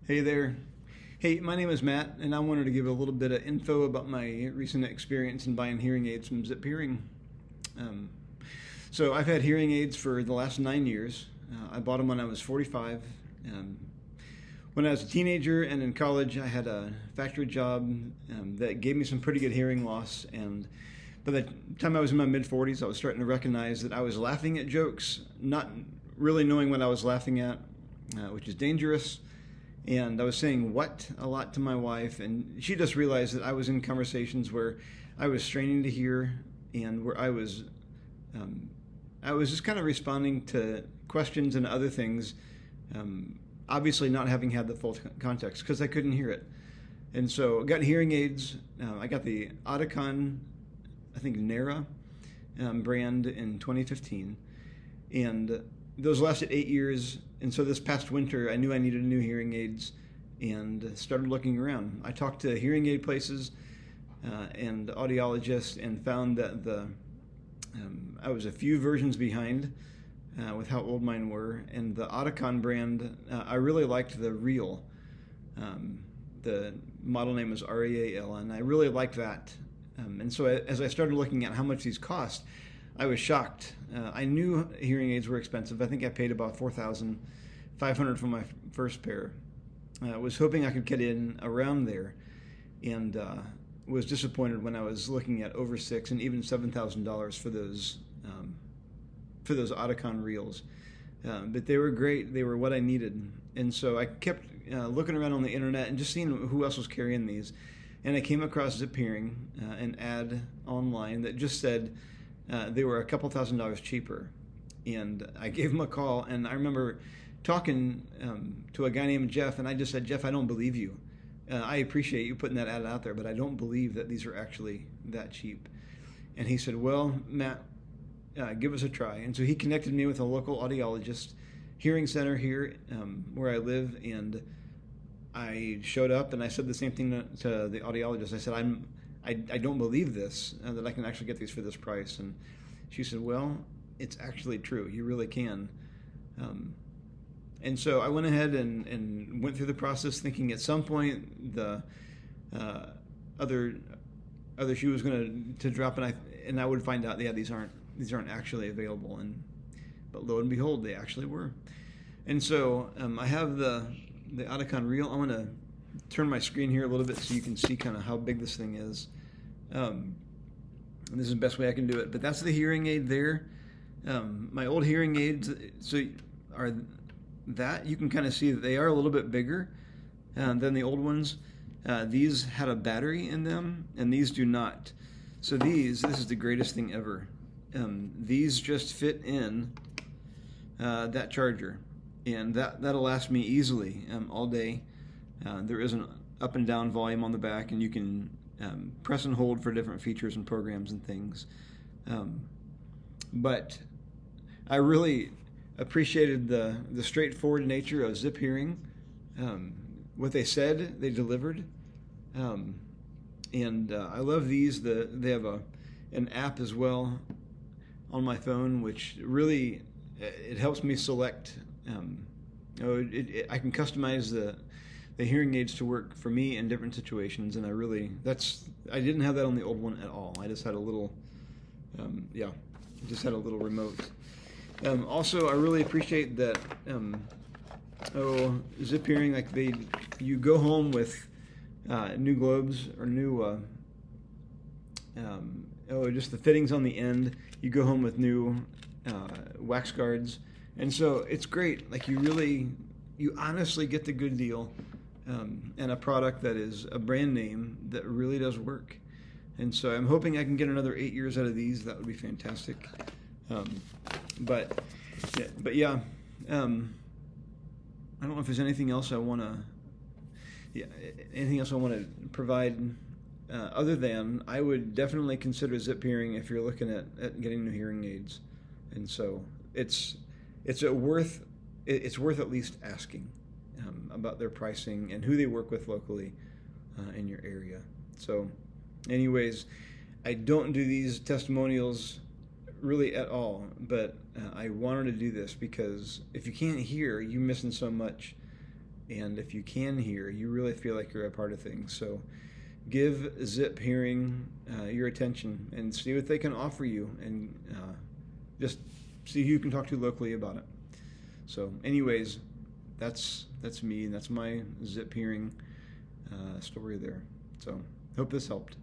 Hey there. Hey, my name is Matt, and I wanted to give a little bit of info about my recent experience in buying hearing aids from Zip Hearing. So I've had hearing aids for the last 9 years. I bought them when I was 45. When I was a teenager and in college, I had a factory job that gave me some pretty good hearing loss. And by the time I was in my mid-40s, I was starting to recognize that I was laughing at jokes, not really knowing what I was laughing at, which is dangerous. And I was saying "what" a lot to my wife, and she just realized that I was in conversations where I was straining to hear, and where I was just kind of responding to questions and other things, obviously not having had the full context because I couldn't hear it. And so I got hearing aids. I got the Oticon, I think Nera brand in 2015, and those lasted 8 years. And so this past winter, I knew I needed new hearing aids and started looking around. I talked to hearing aid places and audiologists and found that I was a few versions behind with how old mine were. And the Oticon brand, I really liked the Real. The model name was REAL, and I really liked that. And so as I started looking at how much these cost, I was shocked. I knew hearing aids were expensive. I think I paid about $4,500 for my first pair. I was hoping I could get in around there, and was disappointed when I was looking at over $6,000 and even $7,000 for those Oticon Reals. But they were great. They were what I needed, and so I kept looking around on the internet and just seeing who else was carrying these. And I came across Zip Hearing, an ad online that just said they were a couple $1,000s cheaper. And I gave them a call, and I remember talking to a guy named Jeff, and I just said, "Jeff, I don't believe you. I appreciate you putting that ad out there, but I don't believe that these are actually that cheap." And he said, "Well, Matt, give us a try." And so he connected me with a local audiologist, hearing center here where I live, and I showed up and I said the same thing to the audiologist. I said, I don't believe this, that I can actually get these for this price. And she said, "Well, it's actually true. You really can." And so I went ahead and went through the process thinking at some point the other shoe was going to drop, and I would find out, yeah, these aren't actually available. But lo and behold, they actually were. And so I have the Oticon Real. I'm going to turn my screen here a little bit so you can see kind of how big this thing is. This is the best way I can do it. But that's the hearing aid there. My old hearing aids, so are that you can kind of see that they are a little bit bigger than the old ones. These had a battery in them, and these do not. So this is the greatest thing ever. These just fit in that charger, and that'll last me easily all day. There is an up and down volume on the back, and you can press and hold for different features and programs and things. But I really appreciated the straightforward nature of Zip Hearing. What they said, they delivered. And I love these. They have an app as well on my phone, which really it helps me select. I can customize the hearing aids to work for me in different situations, and I didn't have that on the old one at all. I just had a little, remote. Also, I really appreciate that. Zip Hearing, like you go home with new globes or new, just the fittings on the end. You go home with new wax guards, and so it's great. Like you honestly get the good deal. And a product that is a brand name that really does work. And so I'm hoping I can get another 8 years out of these. That would be fantastic. But yeah, I don't know if there's anything else I want to provide other than I would definitely consider Zip Hearing if you're looking at getting new hearing aids. And so it's worth at least asking about their pricing and who they work with locally in your area. So anyways, I don't do these testimonials really at all, but I wanted to do this because if you can't hear, you're missing so much. And if you can hear, you really feel like you're a part of things. So give Zip Hearing your attention and see what they can offer you, and just see who you can talk to locally about it. So anyways, that's me, and that's my Zip Hearing story there. So hope this helped.